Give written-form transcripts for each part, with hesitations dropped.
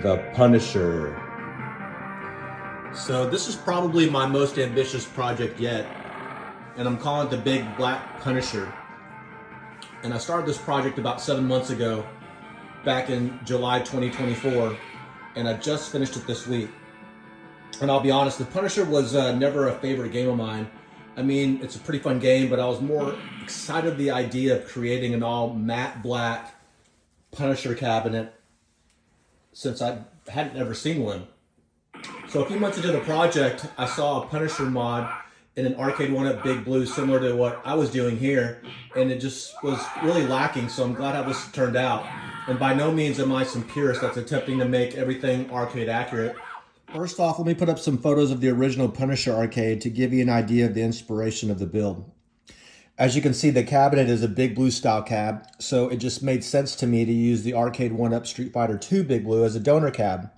the Punisher. So this is probably my most ambitious project yet, and I'm calling it the Big Black Punisher. And I started this project about 7 months ago, back in July 2024, and I just finished it this week. And I'll be honest, the Punisher was never a favorite game of mine. I mean, it's a pretty fun game, but I was more excited at the idea of creating an all matte black Punisher cabinet since I hadn't ever seen one. So a few months into the project, I saw a Punisher mod in an Arcade1up Big Blue similar to what I was doing here, and it just was really lacking, so I'm glad how this turned out. And by no means am I some purist that's attempting to make everything arcade accurate. First off, let me put up some photos of the original Punisher arcade to give you an idea of the inspiration of the build. As you can see, the cabinet is a Big Blue style cab, so it just made sense to me to use the Arcade1up Street Fighter 2 Big Blue as a donor cab.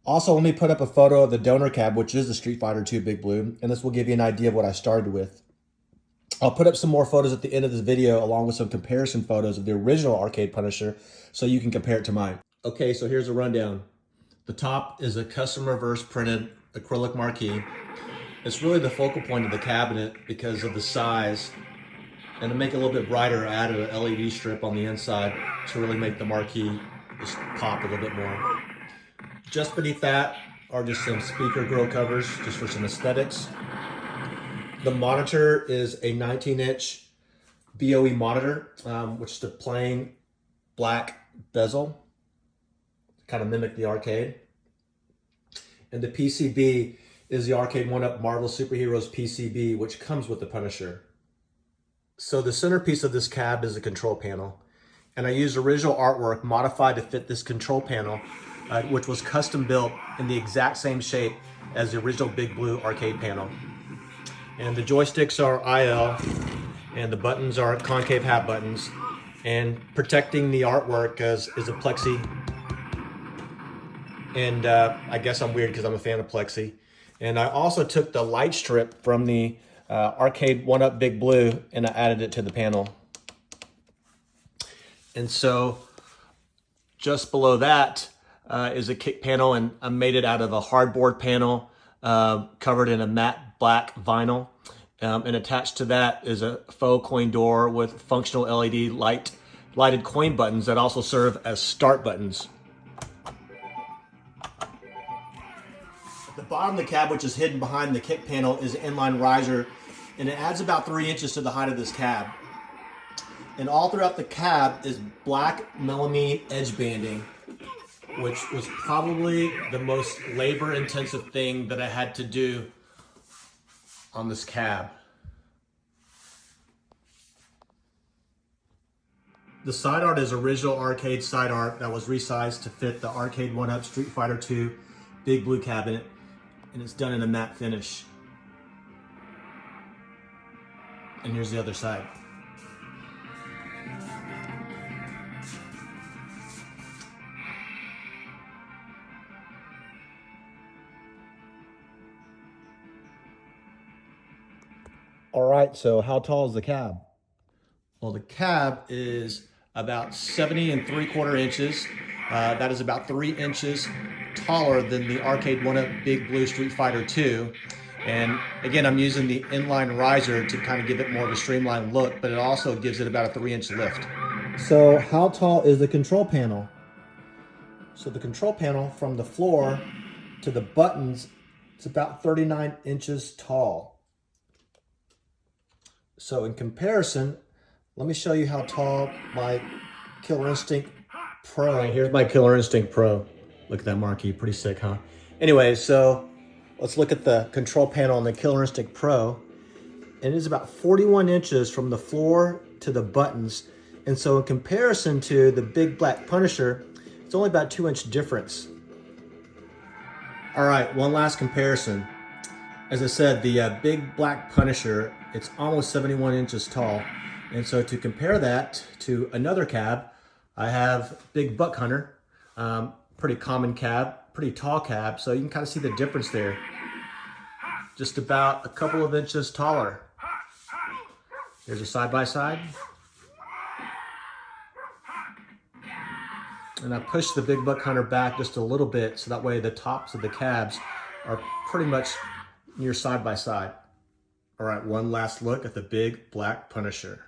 Also, let me put up a photo of the donor cab, which is the Street Fighter 2 Big Blue, and this will give you an idea of what I started with. I'll put up some more photos at the end of this video, along with some comparison photos of the original arcade Punisher, so you can compare it to mine. Okay, so here's a rundown. The top is a custom reverse printed acrylic marquee. It's really the focal point of the cabinet because of the size. And to make it a little bit brighter, I added an LED strip on the inside to really make the marquee just pop a little bit more. Just beneath that are just some speaker grill covers, just for some aesthetics. The monitor is a 19-inch BOE monitor, which is a plain black bezel, kind of mimic the arcade. And the PCB is the Arcade1up Marvel Superheroes PCB, which comes with the Punisher. So the centerpiece of this cab is a control panel. And I used original artwork modified to fit this control panel, which was custom built in the exact same shape as the original Big Blue arcade panel. And the joysticks are IL, and the buttons are concave Happ buttons. And protecting the artwork is a plexi. And I guess I'm weird because I'm a fan of plexi. And I also took the light strip from the Arcade1up Big Blue and I added it to the panel. And so just below that is a kick panel, and I made it out of a hardboard panel covered in a matte black vinyl. And attached to that is a faux coin door with functional LED lighted coin buttons that also serve as start buttons. The bottom of the cab, which is hidden behind the kick panel, is an Inline Riser, and it adds about 3 inches to the height of this cab. And all throughout the cab is black melamine edge banding, which was probably the most labor-intensive thing that I had to do on this cab. The side art is original arcade side art that was resized to fit the Arcade1up Street Fighter 2 Big Blue cabinet, and it's done in a matte finish. And here's the other side. All right, so how tall is the cab? Well, the cab is about 70 3/4 inches. That is about 3 inches taller than the Arcade1up Big Blue Street Fighter 2. And again, I'm using the Inline Riser to kind of give it more of a streamlined look, but it also gives it about a 3-inch lift. So how tall is the control panel? So the control panel from the floor to the buttons, it's about 39 inches tall. So in comparison, let me show you how tall my Killer Instinct Pro. Right, here's my Killer Instinct Pro. Look at that marquee, pretty sick, huh? Anyway, so let's look at the control panel on the Killer Instinct Pro. And it is about 41 inches from the floor to the buttons. And so in comparison to the Big Black Punisher, it's only about 2-inch difference. All right, one last comparison. As I said, the Big Black Punisher, it's almost 71 inches tall. And so to compare that to another cab, I have Big Buck Hunter, pretty common cab, pretty tall cab. So you can kind of see the difference there. Just about a couple of inches taller. Here's a side-by-side. And I push the big buck hunter back just a little bit so that way the tops of the cabs are pretty much near side by side. All right, one last look at the big black Punisher.